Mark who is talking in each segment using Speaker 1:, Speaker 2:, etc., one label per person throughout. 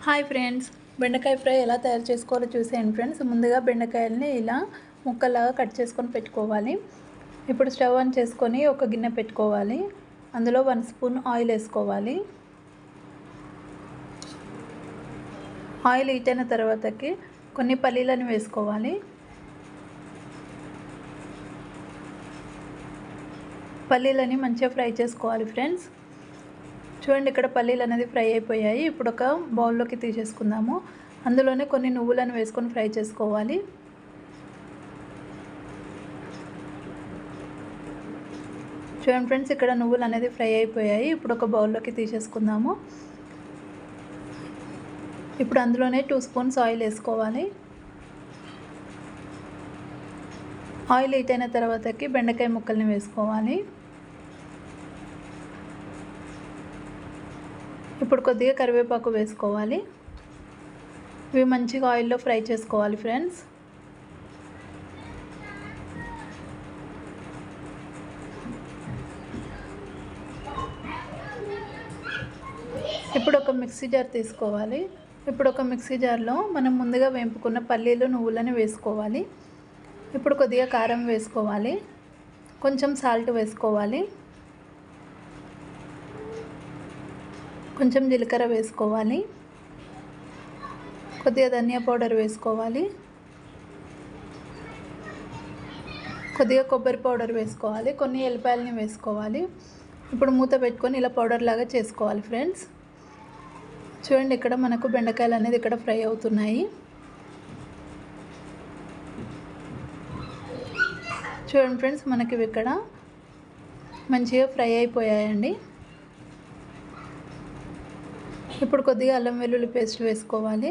Speaker 1: Hi friends, బెండకాయ fry ఎలా తయారు చేసుకోవాలో చూసేయండి ఫ్రెండ్స్. ముందుగా బెండకాయలని ఇలా ముక్కలాగా కట్ చేసుకొని పెట్టుకోవాలి. ఇప్పుడు స్టవ్ ఆన్ చేసుకొని ఒక గిన్నె పెట్టుకోవాలి. అందులో 1 స్పూన్ ఆయిల్ వేసుకోవాలి. ఆయిల్ హీట్ అయిన తర్వాతకి కొన్ని పల్లీలను వేసుకోవాలి. పల్లీలని మంచిగా ఫ్రై చేసుకోవాలి ఫ్రెండ్స్. చూడండి, ఇక్కడ పల్లీలు అనేది ఫ్రై అయిపోయాయి. ఇప్పుడు ఒక బౌల్లోకి తీసేసుకుందాము. అందులోనే కొన్ని నువ్వులను వేసుకొని ఫ్రై చేసుకోవాలి. చూడండి ఫ్రెండ్స్, ఇక్కడ నువ్వులు అనేది ఫ్రై అయిపోయాయి. ఇప్పుడు ఒక బౌల్లోకి తీసేసుకుందాము. ఇప్పుడు అందులోనే 2 స్పూన్స్ ఆయిల్ వేసుకోవాలి. ఆయిల్ హీట్ అయిన తర్వాతకి బెండకాయ ముక్కల్ని వేసుకోవాలి. ఇప్పుడు కొద్దిగా కరివేపాకు వేసుకోవాలి. ఇవి మంచిగా ఆయిల్లో ఫ్రై చేసుకోవాలి ఫ్రెండ్స్. ఇప్పుడు ఒక మిక్సీ జార్ తీసుకోవాలి. ఇప్పుడు ఒక మిక్సీ జార్లో మనం ముందుగా వేపుకున్న పల్లీలు నువ్వులను వేసుకోవాలి. ఇప్పుడు కొద్దిగా కారం వేసుకోవాలి. కొంచెం సాల్ట్ వేసుకోవాలి. కొంచెం జీలకర్ర వేసుకోవాలి. కొద్దిగా ధనియా పౌడర్ వేసుకోవాలి. కొద్దిగా కొబ్బరి పౌడర్ వేసుకోవాలి. కొన్ని ఎల్లిపాయలని వేసుకోవాలి. ఇప్పుడు మూత పెట్టుకొని ఇలా పౌడర్ లాగా చేసుకోవాలి ఫ్రెండ్స్. చూడండి, ఇక్కడ మనకు బెండకాయలు అనేది ఇక్కడ ఫ్రై అవుతున్నాయి. చూడండి ఫ్రెండ్స్, మనకి ఇక్కడ మంచిగా ఫ్రై అయిపోయాయండి. ఇప్పుడు కొద్దిగా అల్లం వెల్లుల్లి పేస్ట్ వేసుకోవాలి.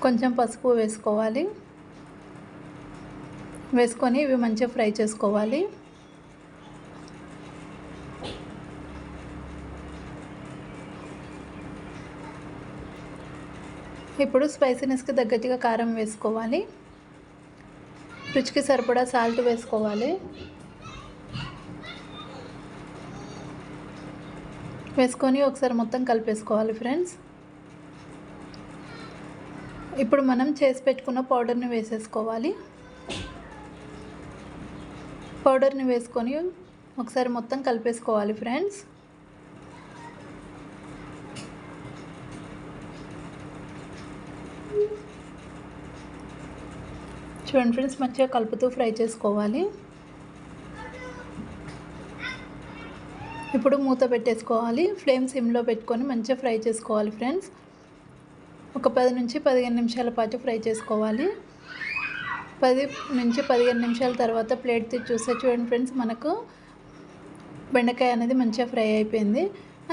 Speaker 1: కొంచెం పసుపు వేసుకోవాలి. వేసుకొని ఇవి మంచిగా ఫ్రై చేసుకోవాలి. ఇప్పుడు స్పైసీనెస్కి తగ్గట్టుగా కారం వేసుకోవాలి. రుచికి సరిపడా సాల్ట్ వేసుకోవాలి. వేసుకొని ఒకసారి మొత్తం కలిపేసుకోవాలి ఫ్రెండ్స్. ఇప్పుడు మనం చేసి పెట్టుకున్న పౌడర్ని వేసేసుకోవాలి. పౌడర్ని వేసుకొని ఒకసారి మొత్తం కలిపేసుకోవాలి ఫ్రెండ్స్. చూడండి ఫ్రెండ్స్, మంచిగా కలుపుతూ ఫ్రై చేసుకోవాలి. ఇప్పుడు మూత పెట్టేసుకోవాలి. ఫ్లేమ్ సిమ్లో పెట్టుకొని మంచిగా ఫ్రై చేసుకోవాలి ఫ్రెండ్స్. ఒక 10 నుంచి 15 నిమిషాల పాటు ఫ్రై చేసుకోవాలి. 10 నుంచి 15 నిమిషాల తర్వాత ప్లేట్ తీసి చూస్తే చూడండి ఫ్రెండ్స్, మనకు బెండకాయ అనేది మంచిగా ఫ్రై అయిపోయింది.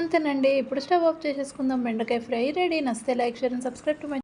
Speaker 1: అంతేనండి. ఇప్పుడు స్టవ్ ఆఫ్ చేసేసుకుందాం. బెండకాయ ఫ్రై రెడీ. నచ్చితే like, share and subscribe to my